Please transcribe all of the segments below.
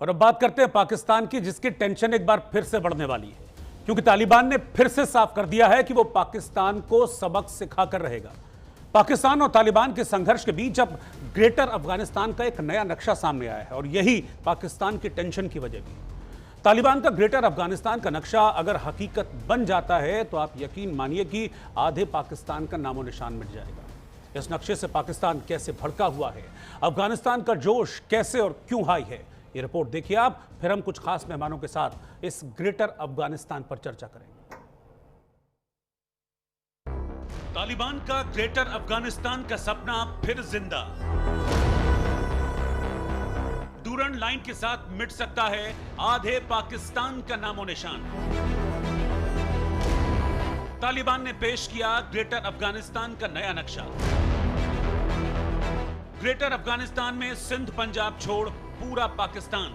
और अब बात करते हैं पाकिस्तान की, जिसकी टेंशन एक बार फिर से बढ़ने वाली है, क्योंकि तालिबान ने फिर से साफ कर दिया है कि वो पाकिस्तान को सबक सिखाकर रहेगा। पाकिस्तान और तालिबान के संघर्ष के बीच अब ग्रेटर अफगानिस्तान का एक नया नक्शा सामने आया है और यही पाकिस्तान की टेंशन की वजह भी। तालिबान का ग्रेटर अफगानिस्तान का नक्शा अगर हकीकत बन जाता है तो आप यकीन मानिए कि आधे पाकिस्तान का नामो निशान मिट जाएगा। इस नक्शे से पाकिस्तान कैसे भड़का हुआ है, अफगानिस्तान का जोश कैसे और क्यों हाई है, ये रिपोर्ट देखिए आप, फिर हम कुछ खास मेहमानों के साथ इस ग्रेटर अफगानिस्तान पर चर्चा करेंगे। तालिबान का ग्रेटर अफगानिस्तान का सपना फिर जिंदा। डूरन लाइन के साथ मिट सकता है आधे पाकिस्तान का नामो निशान। तालिबान ने पेश किया ग्रेटर अफगानिस्तान का नया नक्शा। ग्रेटर अफगानिस्तान में सिंध पंजाब छोड़ पूरा पाकिस्तान।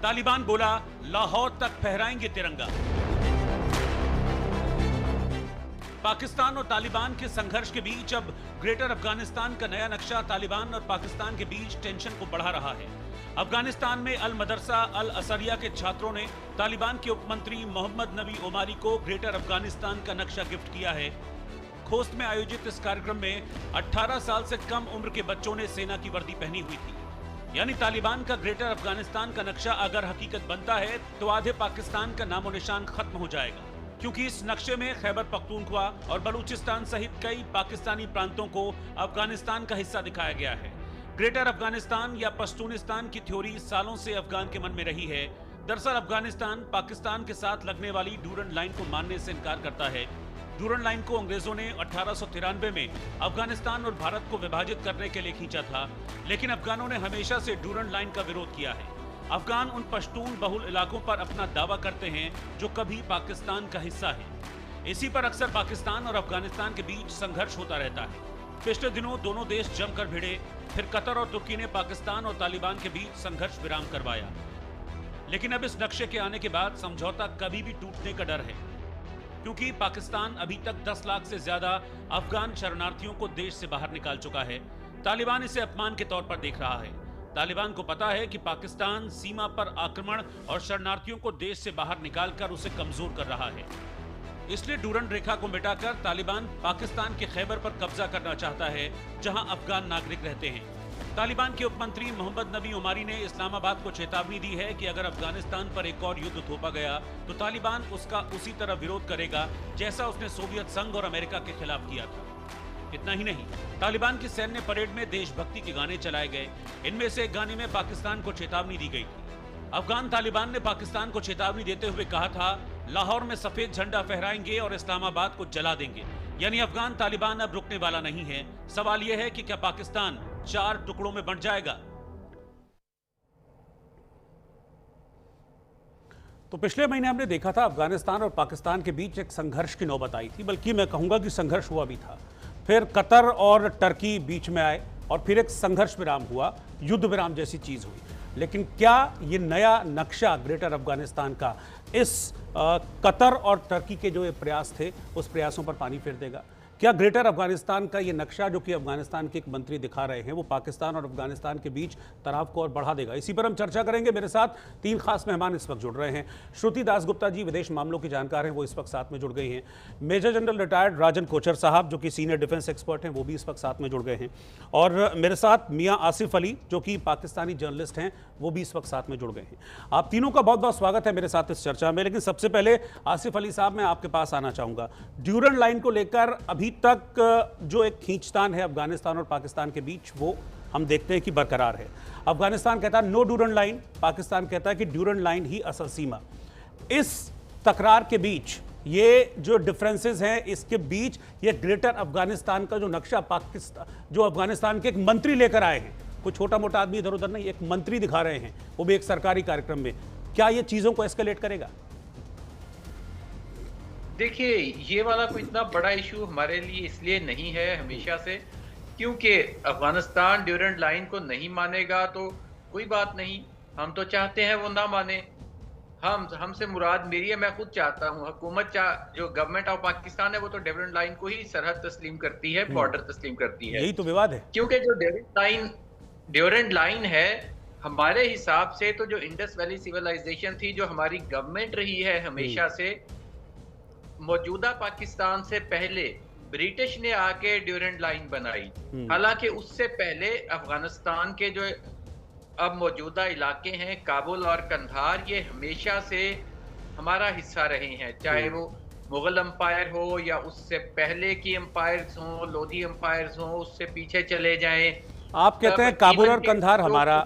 तालिबान बोला लाहौर तक फहराएंगे तिरंगा। पाकिस्तान और तालिबान के संघर्ष के बीच अब ग्रेटर अफगानिस्तान का नया नक्शा तालिबान और पाकिस्तान के बीच टेंशन को बढ़ा रहा है। अफगानिस्तान में अल मदरसा अल असरिया के छात्रों ने तालिबान के उपमंत्री मोहम्मद नबी ओमारी को ग्रेटर अफगानिस्तान का नक्शा गिफ्ट किया है। खोस्त में आयोजित इस कार्यक्रम में 18 साल से कम उम्र के बच्चों ने सेना की वर्दी पहनी हुई थी। यानी तालिबान का ग्रेटर अफगानिस्तान का नक्शा अगर हकीकत बनता है तो आधे पाकिस्तान का नामो निशान खत्म हो जाएगा, क्योंकि इस नक्शे में खैबर पख्तूनख्वा और बलूचिस्तान सहित कई पाकिस्तानी प्रांतों को अफगानिस्तान का हिस्सा दिखाया गया है। ग्रेटर अफगानिस्तान या पश्तूनिस्तान की थ्योरी सालों से अफगान के मन में रही है। दरअसल अफगानिस्तान पाकिस्तान के साथ लगने वाली डूरन लाइन को मानने से इनकार करता है। डूरन लाइन को अंग्रेजों ने 1893 में अफगानिस्तान और भारत को विभाजित करने के लिए खींचा था, लेकिन अफगानों ने हमेशा से डूरन लाइन का विरोध किया है। अफगान उन पश्तून बहुल इलाकों पर अपना दावा करते हैं जो कभी पाकिस्तान का हिस्सा है। इसी पर अक्सर पाकिस्तान और अफगानिस्तान के बीच संघर्ष होता रहता है। पिछले दिनों दोनों देश जमकर भिड़े, फिर कतर और तुर्की ने पाकिस्तान और तालिबान के बीच संघर्ष विराम करवाया। लेकिन अब इस नक्शे के आने के बाद समझौता कभी भी टूटने का डर है, क्योंकि पाकिस्तान अभी तक 10 लाख से ज्यादा अफगान शरणार्थियों को देश से बाहर निकाल चुका है। तालिबान इसे अपमान के तौर पर देख रहा है। तालिबान को पता है कि पाकिस्तान सीमा पर आक्रमण और शरणार्थियों को देश से बाहर निकालकर उसे कमजोर कर रहा है। इसलिए डूरन रेखा को मिटाकर तालिबान पाकिस्तान के खैबर पर कब्जा करना चाहता है, जहां अफगान नागरिक रहते हैं। तालिबान के उपमंत्री मोहम्मद नबी ओमारी ने इस्लामाबाद को चेतावनी दी है कि अगर अफगानिस्तान पर एक और युद्ध थोपा गया तो तालिबान उसका उसी तरह विरोध करेगा जैसा उसने सोवियत संघ और अमेरिका के खिलाफ किया था। इतना ही नहीं, तालिबान की सैन्य परेड में देशभक्ति के गाने चलाए गए। इनमें से एक गाने में पाकिस्तान को चेतावनी दी गई थी। अफगान तालिबान ने पाकिस्तान को चेतावनी देते हुए कहा था, लाहौर में सफेद झंडा फहराएंगे और इस्लामाबाद को जला देंगे। यानी अफगान तालिबान अब रुकने वाला नहीं है। सवाल यह है कि क्या पाकिस्तान 4 टुकड़ों में बंट जाएगा? तो पिछले महीने हमने देखा था अफगानिस्तान और पाकिस्तान के बीच एक संघर्ष की नौबत आई थी, बल्कि मैं कहूंगा कि संघर्ष हुआ भी था। फिर कतर और टर्की बीच में आए और फिर एक संघर्ष विराम हुआ, युद्ध विराम जैसी चीज हुई। लेकिन क्या ये नया नक्शा ग्रेटर अफगानिस्तान का इस कतर और टर्की के जो ये प्रयास थे उस प्रयासों पर पानी फेर देगा? क्या ग्रेटर अफगानिस्तान का ये नक्शा जो कि अफगानिस्तान के एक मंत्री दिखा रहे हैं वो पाकिस्तान और अफगानिस्तान के बीच तनाव को और बढ़ा देगा? इसी पर हम चर्चा करेंगे। मेरे साथ 3 खास मेहमान इस वक्त जुड़ रहे हैं। श्रुति दासगुप्ता जी विदेश मामलों की जानकार हैं, वो इस वक्त साथ में जुड़ गई हैं। मेजर जनरल रिटायर्ड राजन कोचर साहब जो कि सीनियर डिफेंस एक्सपर्ट हैं, वो भी इस वक्त साथ में जुड़ गए हैं। और मेरे साथ मियाँ आसिफ अली जो कि पाकिस्तानी जर्नलिस्ट हैं, वो भी इस वक्त साथ में जुड़ गए हैं। आप तीनों का बहुत बहुत स्वागत है मेरे साथ इस चर्चा में। लेकिन सबसे पहले आसिफ अली साहब, मैं आपके पास आना चाहूँगा। ड्यूरन लाइन को लेकर अभी तक जो एक खींचतान है अफगानिस्तान और पाकिस्तान के बीच, वो हम देखते हैं कि बरकरार है। अफगानिस्तान कहता है नो ड्यूरन लाइन, पाकिस्तान कहता है कि ड्यूरन लाइन ही असल सीमा। इस तकरार के बीच ये जो डिफरेंसेस हैं, इसके बीच ये ग्रेटर अफगानिस्तान का जो नक्शा पाकिस्तान जो अफगानिस्तान के एक मंत्री लेकर आए हैं, कोई छोटा मोटा आदमी इधर उधर नहीं, एक मंत्री दिखा रहे हैं, वो भी एक सरकारी कार्यक्रम में, क्या ये चीजों को एस्केलेट करेगा? देखिए, ये वाला कोई इतना बड़ा इशू हमारे लिए इसलिए नहीं है हमेशा से, क्योंकि अफगानिस्तान ड्यूरेंट लाइन को नहीं मानेगा तो कोई बात नहीं, हम तो चाहते हैं वो ना माने। हमसे मुराद मेरी है, मैं खुद चाहता हूँ, हुकूमत जो गवर्नमेंट ऑफ पाकिस्तान है वो तो ड्यूरेंट लाइन को ही सरहद तस्लीम करती है, बॉर्डर तस्लीम करती है। यही तो विवाद है, क्योंकि जो ड्यूरेंट लाइन ड्यूरेंट लाइन है, हमारे हिसाब से तो जो इंडस वैली सिविलाइजेशन थी, जो हमारी गवर्नमेंट रही है हमेशा से, मौजूदा पाकिस्तान से पहले ब्रिटिश ने आके ड्यूरेंट लाइन बनाई। हालांकि उससे पहले अफगानिस्तान के जो अब मौजूदा इलाके हैं, काबुल और कंधार, ये हमेशा से हमारा हिस्सा रहे हैं, चाहे वो मुगल एम्पायर हो या उससे पहले की एम्पायर्स हो, लोधी एम्पायर्स हो, उससे पीछे चले जाएं। आप कहते हैं काबुल और कंधार हमारा,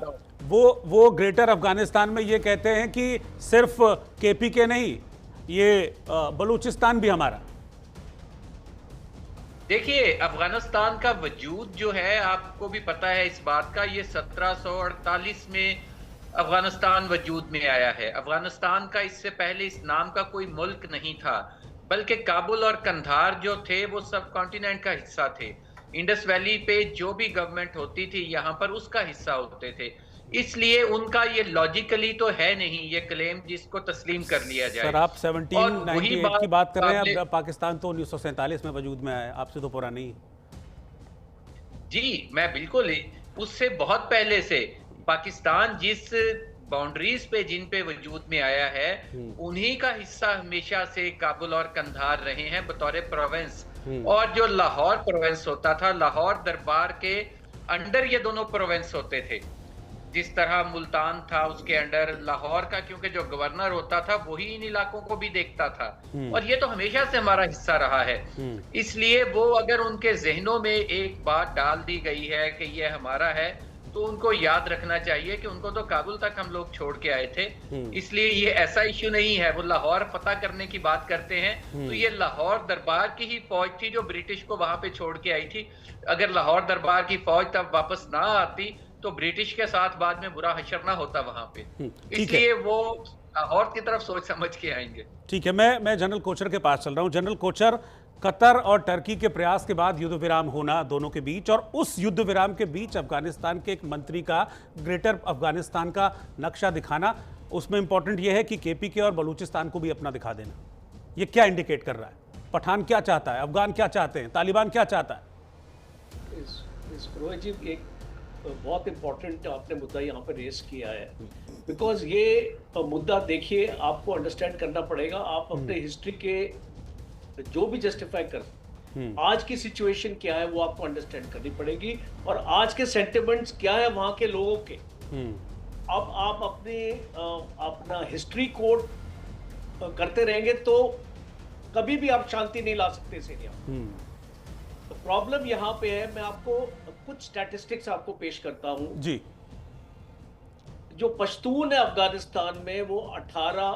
वो ग्रेटर अफगानिस्तान में ये कहते हैं कि सिर्फ केपीके नहीं, ये बलूचिस्तान भी हमारा। देखिए, अफगानिस्तान का वजूद जो है, आपको भी पता है इस बात का, ये 1748 में अफगानिस्तान वजूद में आया है। अफगानिस्तान का इससे पहले इस नाम का कोई मुल्क नहीं था, बल्कि काबुल और कंधार जो थे वो सब कॉन्टिनेंट का हिस्सा थे। इंडस वैली पे जो भी गवर्नमेंट होती थी यहाँ पर उसका हिस्सा होते थे, इसलिए उनका ये लॉजिकली तो है नहीं ये क्लेम जिसको तस्लीम कर लिया जाए। सर आप 1798 की बात कर रहे हैं, अब पाकिस्तान तो 1947 में वजूद में आया, आपसे तो पुरानी है। जी, मैं बिल्कुल उससे बहुत पहले से पाकिस्तान जिस बाउंड्रीज पे जिन पे वजूद में आया है, उन्हीं का हिस्सा हमेशा से काबुल और कंधार रहे हैं बतौर प्रोविंस। और जो लाहौर प्रोविंस होता था, लाहौर दरबार के अंडर ये दोनों प्रोविंस होते थे। जिस तरह मुल्तान था उसके अंडर लाहौर का, क्योंकि जो गवर्नर होता था वही इन इलाकों को भी देखता था, और ये तो हमेशा से हमारा हिस्सा रहा है। इसलिए वो अगर उनके जहनों में एक बात डाल दी गई है कि ये हमारा है, तो उनको याद रखना चाहिए कि उनको तो काबुल तक हम लोग छोड़ के आए थे, इसलिए ये ऐसा इश्यू नहीं है। वो लाहौर फतह करने की बात करते हैं, तो ये लाहौर दरबार की ही फौज थी जो ब्रिटिश को वहां पे छोड़ के आई थी। अगर लाहौर दरबार की फौज तब वापस ना आती तो ब्रिटिश के साथ बाद में बुरा हशर ना होता वहां पे, इसलिए वो लाहौर की तरफ सोच समझ के आएंगे। ठीक है, मैं जनरल कोचर के पास चल रहा हूं। जनरल कोचर, कतर और टर्की के प्रयास के बाद युद्ध विराम होना दोनों के बीच, और उस युद्ध विराम के बीच अफगानिस्तान के एक मंत्री का ग्रेटर अफगानिस्तान का नक्शा दिखाना, उसमें इंपॉर्टेंट यह है कि केपीके और बलूचिस्तान को भी अपना दिखा देना। ये क्या इंडिकेट कर रहा है? पठान क्या चाहता है, अफगान क्या चाहते हैं, तालिबान क्या चाहता है? एक बहुत इंपॉर्टेंट आपने मुद्दा यहाँ पर रेस किया है, बिकॉज ये मुद्दा देखिए आपको अंडरस्टैंड करना पड़ेगा। आप अपने हिस्ट्री के जो भी जस्टिफाई कर, आज की सिचुएशन क्या है वो आपको अंडरस्टैंड करनी पड़ेगी, और आज के सेंटिमेंट्स क्या है वहां के लोगों के। अब आप अपना हिस्ट्री कोड करते रहेंगे तो कभी भी आप शांति नहीं ला सकते इस एरिया में। तो प्रॉब्लम यहाँ पे है, मैं आपको कुछ स्टैटिस्टिक्स आपको पेश करता हूं जी। जो पश्तून है अफगानिस्तान में, वो 18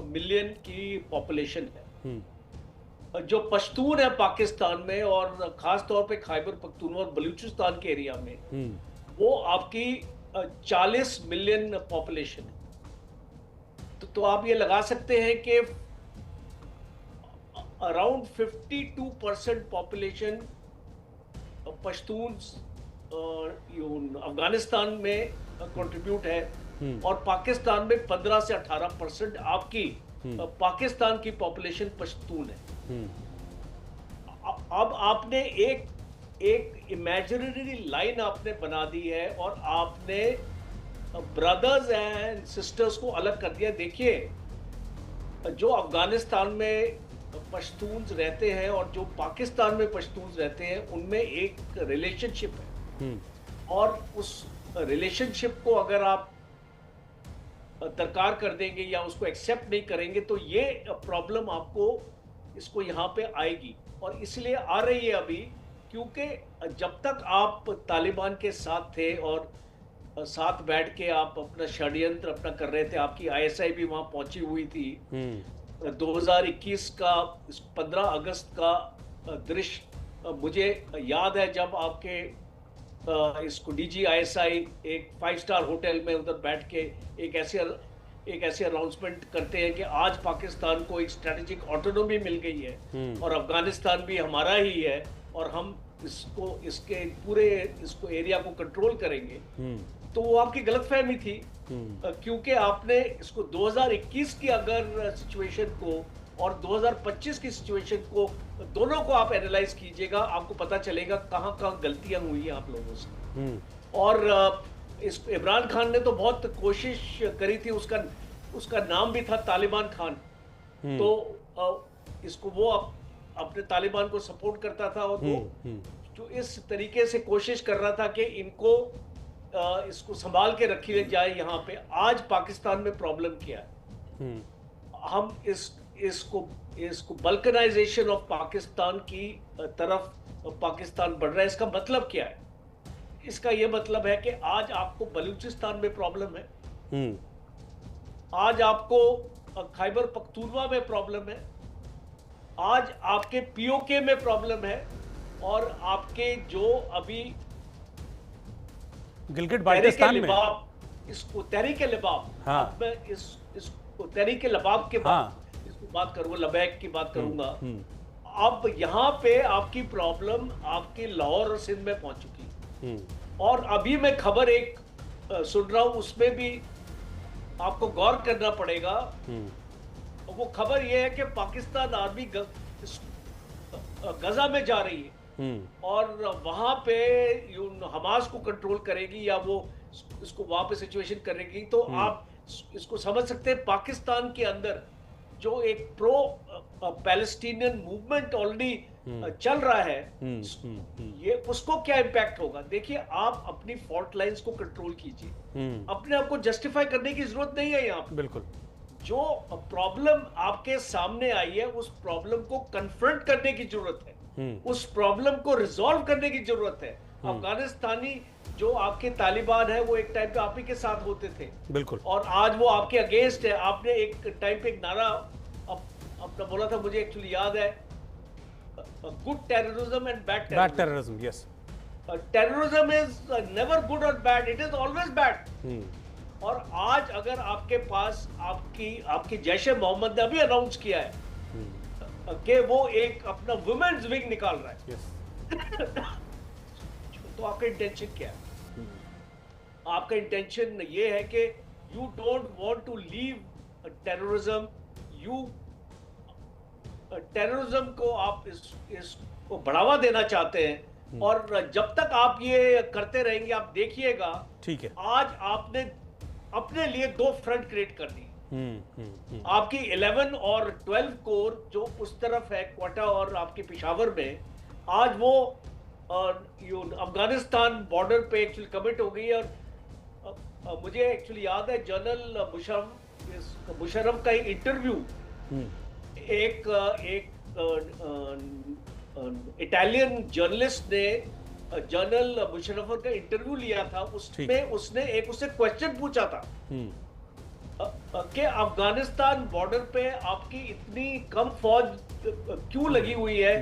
मिलियन की पॉपुलेशन है। जो पश्तून है पाकिस्तान में, और खास तौर पे खैबर पख्तूनख्वा और बलूचिस्तान के एरिया में, वो आपकी 40 मिलियन पॉपुलेशन है। तो आप ये लगा सकते हैं कि अराउंड 52% पॉपुलेशन पश्तून अफगानिस्तान में कंट्रीब्यूट है, और पाकिस्तान में 15 से 18% आपकी पाकिस्तान की पॉपुलेशन पश्तून है। अब आपने एक इमेजिनरी लाइन आपने बना दी है, और आपने ब्रदर्स एंड सिस्टर्स को अलग कर दिया। देखिए, जो अफगानिस्तान में पश्तून रहते हैं और जो पाकिस्तान में पश्तून रहते हैं, उनमें एक रिलेशनशिप है, और उस रिलेशनशिप को अगर आप दरकार कर देंगे या उसको एक्सेप्ट नहीं करेंगे, तो ये प्रॉब्लम आपको इसको यहाँ पे आएगी, और इसलिए आ रही है अभी, क्योंकि जब तक आप तालिबान के साथ थे और साथ बैठ के आप अपना षड्यंत्र अपना कर रहे थे, आपकी ISI भी वहां पहुंची हुई थी। 2021 का 15 अगस्त का दृश्य मुझे याद है, जब आपके इसको DG ISI एक 5-स्टार होटल में उधर बैठ के एक ऐसे अनाउंसमेंट करते हैं कि आज पाकिस्तान को एक स्ट्रेटेजिक ऑटोनॉमी मिल गई है, और अफगानिस्तान भी हमारा ही है, और हम इसके पूरे एरिया को कंट्रोल करेंगे। तो वो आपकी गलतफहमी थी, क्योंकि आपने इसको 2021 की अगर सिचुएशन को और 2025 की सिचुएशन को, दोनों को आप एनालाइज कीजिएगा, आपको पता चलेगा कहाँ कहाँ गलतियां हुई हैं आप लोगों से। और इस इमरान खान ने तो बहुत कोशिश करी थी, उसका नाम भी था तालिबान खान, तो इसको वो अपने तालिबान को सपोर्ट करता था, और वो जो इस तरीके से कोशिश कर रहा था कि इनको इसको संभाल के रखी जाए यहाँ पे। आज पाकिस्तान में प्रॉब्लम क्या है, हम इसको बल्कनाइजेशन ऑफ पाकिस्तान की तरफ पाकिस्तान बढ़ रहा है। इसका मतलब क्या है? इसका यह मतलब है कि आज आपको बलूचिस्तान में प्रॉब्लम है, आज आपको खैबर पख्तूनवा में प्रॉब्लम है, आज आपके पीओके में प्रॉब्लम है, और आपके जो अभी गिलगिट बाल्टिस्तान में इसको तहरीक लबाब, हाँ। अब मैं इसको तहरीक लबाब के बाद इसको बात करूंगा, लबैक की बात करूंगा। अब यहाँ पे आपकी प्रॉब्लम आपके लाहौर और सिंध में पहुंच चुकी, और अभी मैं खबर एक सुन रहा हूं, उसमें भी आपको गौर करना पड़ेगा। वो खबर ये है कि पाकिस्तान आर्मी गजा में जा रही है, और वहां पे हमास को कंट्रोल करेगी, या वो इसको वहां पे सिचुएशन करेगी। तो आप इसको समझ सकते हैं, पाकिस्तान के अंदर जो एक प्रो पैलेस्टीनियन मूवमेंट ऑलरेडी चल रहा है, ये उसको क्या इम्पैक्ट होगा। देखिए, आप अपनी फॉल्ट लाइंस को कंट्रोल कीजिए, अपने आप को जस्टिफाई करने की जरूरत नहीं है यहाँ पे। बिल्कुल, जो प्रॉब्लम आपके सामने आई है, उस प्रॉब्लम को कन्फ्रंट करने की जरूरत है, उस प्रॉब्लम को रिजॉल्व करने की जरूरत है। अफगानिस्तानी जो आपके तालिबान है, वो एक टाइम पे आप ही के साथ होते थे, बिल्कुल, और आज वो आपके अगेंस्ट है। आपने एक टाइम पे एक नारा अपना बोला था, मुझे एक्चुअली याद है, good terrorism and bad terrorism. Yes, terrorism is never good और बैड, इट इज ऑलवेज बैड। और आज अगर आपके पास आपकी जैश-ए मोहम्मद ने अभी अनाउंस किया है कि वो एक अपना वुमेन्स विंग निकाल रहा है, तो आपका इंटेंशन क्या है? आपका इंटेंशन ये है कि you don't want to leave terrorism, terrorism को आप इसको बढ़ावा देना चाहते हैं, और जब तक आप ये करते रहेंगे, आप देखिएगा, ठीक है, आज आपने अपने लिए दो फ्रंट क्रिएट कर दी। आपकी 11 और 12 कोर जो उस तरफ है, क्वाटा और आपके पेशावर में, आज वो अफगानिस्तान बॉर्डर पे एक्चुअली कमिट हो गई है। और मुझे एक्चुअली याद है, जनरल मुशर्रफ का इंटरव्यू एक इटालियन जर्नलिस्ट ने जनरल मुशर्रफ का इंटरव्यू लिया था। उसमें उसने उससे क्वेश्चन पूछा था कि अफगानिस्तान बॉर्डर पे आपकी इतनी कम फौज क्यों लगी हुई है,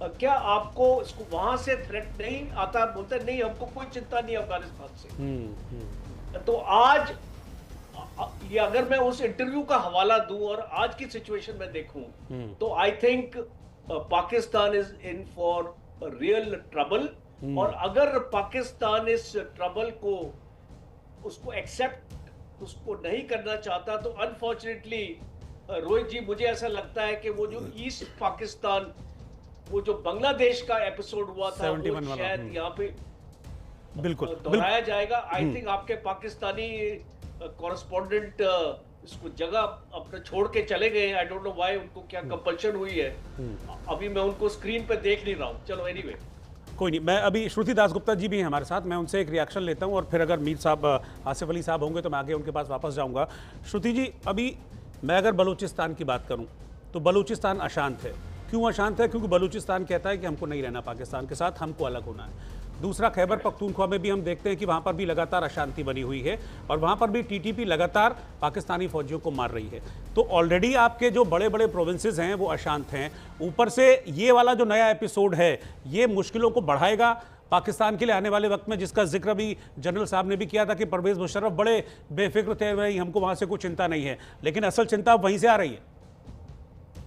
क्या आपको इसको वहां से थ्रेट नहीं आता? बोलते नहीं, हमको कोई चिंता नहीं अफगानिस्तान से। तो आज ये अगर मैं उस इंटरव्यू का हवाला दूं और आज की सिचुएशन में देखूं, तो I think Pakistan is in for real trouble. और अगर पाकिस्तान इस ट्रबल को उसको एक्सेप्ट उसको नहीं करना चाहता, तो अनफॉर्चुनेटली रोहित जी, मुझे ऐसा लगता है कि वो जो ईस्ट पाकिस्तान, वो जो बांग्लादेश का एपिसोड हुआ था, वो शायद यहाँ पे बिल्कुल दोहराया जाएगा। आई थिंक आपके पाकिस्तानी कॉरेस्पॉन्डेंट इसको जगह अपने छोड़ के चले गए। आई डोंट नो व्हाई, उनको क्या कंपल्शन हुई है, अभी मैं उनको स्क्रीन पे देख नहीं रहा हूँ। चलो एनीवे, कोई नहीं, मैं अभी श्रुति दासगुप्ता जी भी हैं हमारे साथ, मैं उनसे एक रिएक्शन लेता हूं, और फिर अगर मीर साहब, आसिफ अली साहब होंगे तो मैं आगे उनके पास वापस जाऊंगा। श्रुति जी, अभी मैं अगर बलूचिस्तान की बात करूं तो बलूचिस्तान अशांत है। क्यों अशांत है? क्योंकि बलूचिस्तान कहता है कि हमको नहीं रहना पाकिस्तान के साथ, हमको अलग होना है। दूसरा, खैबर पख्तूनख्वा में भी हम देखते हैं कि वहाँ पर भी लगातार अशांति बनी हुई है, और वहाँ पर भी टीटीपी लगातार पाकिस्तानी फौजियों को मार रही है। तो ऑलरेडी आपके जो बड़े बड़े प्रोविंसेस हैं वो अशांत हैं, ऊपर से ये वाला जो नया एपिसोड है, ये मुश्किलों को बढ़ाएगा पाकिस्तान के लिए आने वाले वक्त में, जिसका जिक्र भी जनरल साहब ने भी किया था कि परवेज मुशर्रफ बड़े बेफिक्र थे, भाई हमको वहाँ से कोई चिंता नहीं है, लेकिन असल चिंता वहीं से आ रही है।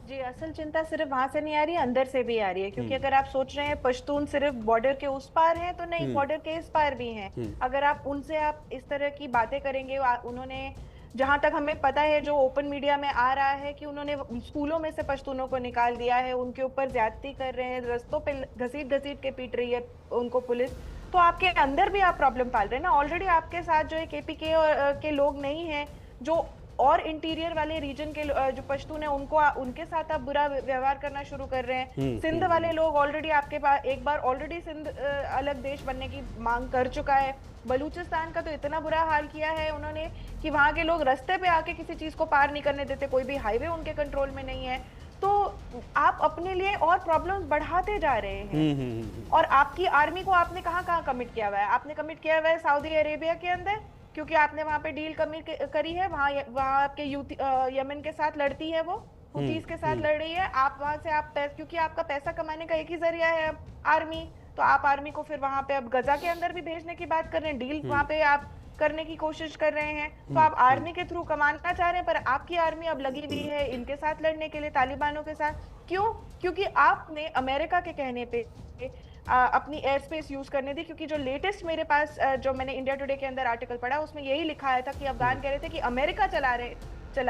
जी, असल चिंता सिर्फ वहां से नहीं आ रही है, अंदर से भी आ रही है। क्योंकि अगर आप सोच रहे हैं पश्तून सिर्फ बॉर्डर के उस पार हैं, तो नहीं, बॉर्डर के इस पार भी हैं। अगर आप उनसे इस तरह की बातें करेंगे, उन्होंने जहां तक हमें पता है, जो ओपन मीडिया में आ रहा है कि उन्होंने स्कूलों में से पश्तूनों को निकाल दिया है, उनके ऊपर ज्यादती कर रहे हैं, रस्तों पे घसीट घसीट के पीट रही है उनको पुलिस। तो आपके अंदर भी आप प्रॉब्लम पाल रहे हैं ना। ऑलरेडी आपके साथ जो एक केपीके के लोग नहीं हैं, जो और इंटीरियर वाले रीजन के जो पश्तून है उनको उनके साथ आप बुरा व्यवहार करना शुरू कर रहे हैं। सिंध वाले लोग ऑलरेडी आपके पास एक बार ऑलरेडी सिंध अलग देश बनने की मांग कर चुका है। बलूचिस्तान का तो इतना बुरा हाल किया है उन्होंने कि वहां के लोग रास्ते पे आके किसी चीज को पार नहीं करने देते, कोई भी हाईवे उनके कंट्रोल में नहीं है। तो आप अपने लिए और प्रॉब्लम्स बढ़ाते जा रहे हैं। और आपकी आर्मी को आपने कहाँ कहाँ कमिट किया हुआ है? आपने कमिट किया हुआ है सऊदी अरेबिया के अंदर, क्योंकि आपने वहां पे डील करी है। वहां आपके यमन के साथ लड़ती है, वो हुतीस के साथ लड़ रही है। आप वहां से क्योंकि आपका पैसा कमाने का एक ही जरिया है अब आर्मी, तो आप आर्मी को फिर वहां पे अब गजा के अंदर भी भेजने की बात कर रहे हैं, डील वहां पे आप करने की कोशिश कर रहे हैं। तो आप आर्मी के थ्रू कमाना चाह रहे हैं, पर आपकी आर्मी अब लगी हुई है इनके साथ लड़ने के लिए, तालिबानों के साथ। क्यों? क्योंकि आपने अमेरिका के कहने पे अपनी एयर स्पेस यूज करने दी। क्योंकि जो लेटेस्ट मेरे पास जो मैंने इंडिया टुडे के अंदर आर्टिकल पढ़ा, उसमें यही लिखा आया था कि अफगान कह रहे थे कि अमेरिका चला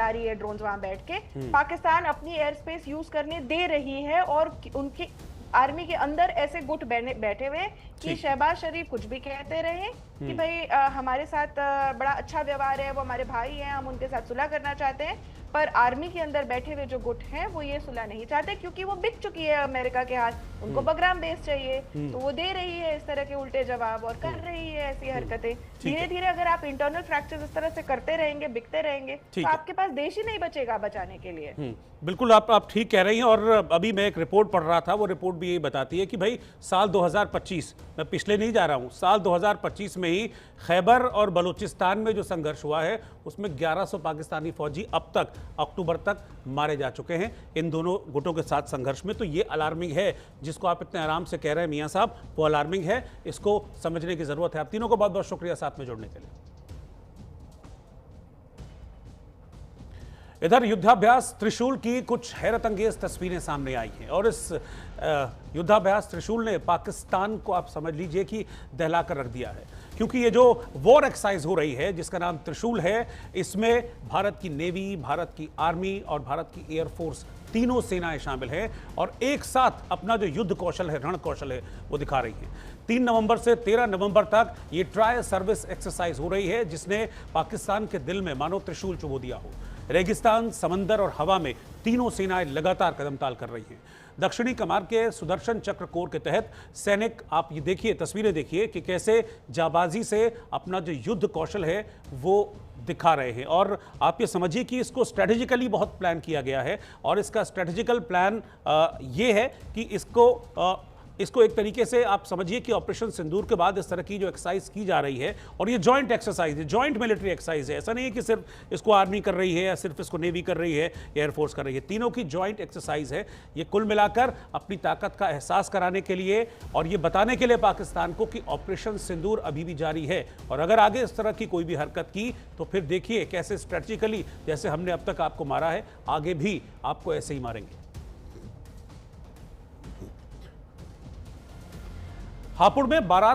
रही है ड्रोन्स वहां बैठ के, पाकिस्तान अपनी एयर स्पेस यूज करने दे रही है। और उनकी आर्मी के अंदर ऐसे गुट बैठे हुए कि शहबाज शरीफ कुछ भी कहते रहे कि भाई हमारे साथ बड़ा अच्छा व्यवहार है, वो हमारे भाई हैं, हम उनके साथ सुलह करना चाहते हैं। पर आर्मी के अंदर बैठे हुए जो गुट हैं वो ये सुलह नहीं चाहते, क्योंकि वो बिक चुकी है अमेरिका के हाथ। उनको बगराम बेस चाहिए, तो वो दे रही है इस तरह के उल्टे जवाब और कर रही है ऐसी हरकतें। धीरे धीरे अगर आप इंटरनल फ्रैक्चर्स इस तरह से करते रहेंगे, बिकते रहेंगे, तो आपके पास देश ही नहीं बचेगा बचाने के लिए। बिल्कुल, आप ठीक कह रही हैं। और अभी मैं एक रिपोर्ट पढ़ रहा था, वो रिपोर्ट भी यही बताती है कि भाई साल 2025, मैं पिछले नहीं जा रहा हूँ, साल 2025 में ही खैबर और बलूचिस्तान में जो संघर्ष हुआ है उसमें 1100 पाकिस्तानी फौजी अब तक अक्टूबर तक मारे जा चुके हैं इन दोनों गुटों के साथ संघर्ष में। तो ये अलार्मिंग है, जिसको आप इतने आराम से कह रहे हैं मियां साहब, वो अलार्मिंग है। इसको समझने की जरूरत है। आप तीनों को बहुत बहुत शुक्रिया साथ में जुड़ने के लिए। इधर युद्धाभ्यास त्रिशूल की कुछ हैरत अंगेज तस्वीरें सामने आई हैं और इस युद्धाभ्यास त्रिशूल ने पाकिस्तान को आप समझ लीजिए कि दहला कर रख दिया है। क्योंकि ये जो वॉर एक्सरसाइज हो रही है जिसका नाम त्रिशूल है, इसमें भारत की नेवी, भारत की आर्मी और भारत की एयरफोर्स तीनों सेनाएं शामिल हैं और एक साथ अपना जो युद्ध कौशल है, रण कौशल है, वो दिखा रही हैं। 3 नवंबर से 13 नवंबर तक ये ट्राई सर्विस एक्सरसाइज हो रही है, जिसने पाकिस्तान के दिल में मानो त्रिशूल चुभो दिया हो। रेगिस्तान, समंदर और हवा में तीनों सेनाएं लगातार कदमताल कर रही हैं। दक्षिणी कमान के सुदर्शन चक्र कोर के तहत सैनिक, आप ये देखिए, तस्वीरें देखिए कि कैसे जाबाजी से अपना जो युद्ध कौशल है वो दिखा रहे हैं। और आप ये समझिए कि इसको स्ट्रेटेजिकली बहुत प्लान किया गया है और इसका स्ट्रेटेजिकल प्लान ये है कि इसको एक तरीके से आप समझिए कि ऑपरेशन सिंदूर के बाद इस तरह की जो एक्सरसाइज की जा रही है, और ये जॉइंट एक्सरसाइज है, जॉइंट मिलिट्री एक्सरसाइज है। ऐसा नहीं है कि सिर्फ इसको आर्मी कर रही है या सिर्फ इसको नेवी कर रही है या एयरफोर्स कर रही है, तीनों की जॉइंट एक्सरसाइज है। ये कुल मिलाकर अपनी ताकत का एहसास कराने के लिए और ये बताने के लिए पाकिस्तान को कि ऑपरेशन सिंदूर अभी भी जारी है, और अगर आगे इस तरह की कोई भी हरकत की तो फिर देखिए कैसे स्ट्रेटेजिकली, जैसे हमने अब तक आपको मारा है, आगे भी आपको ऐसे ही मारेंगे। हापुड़ में बारात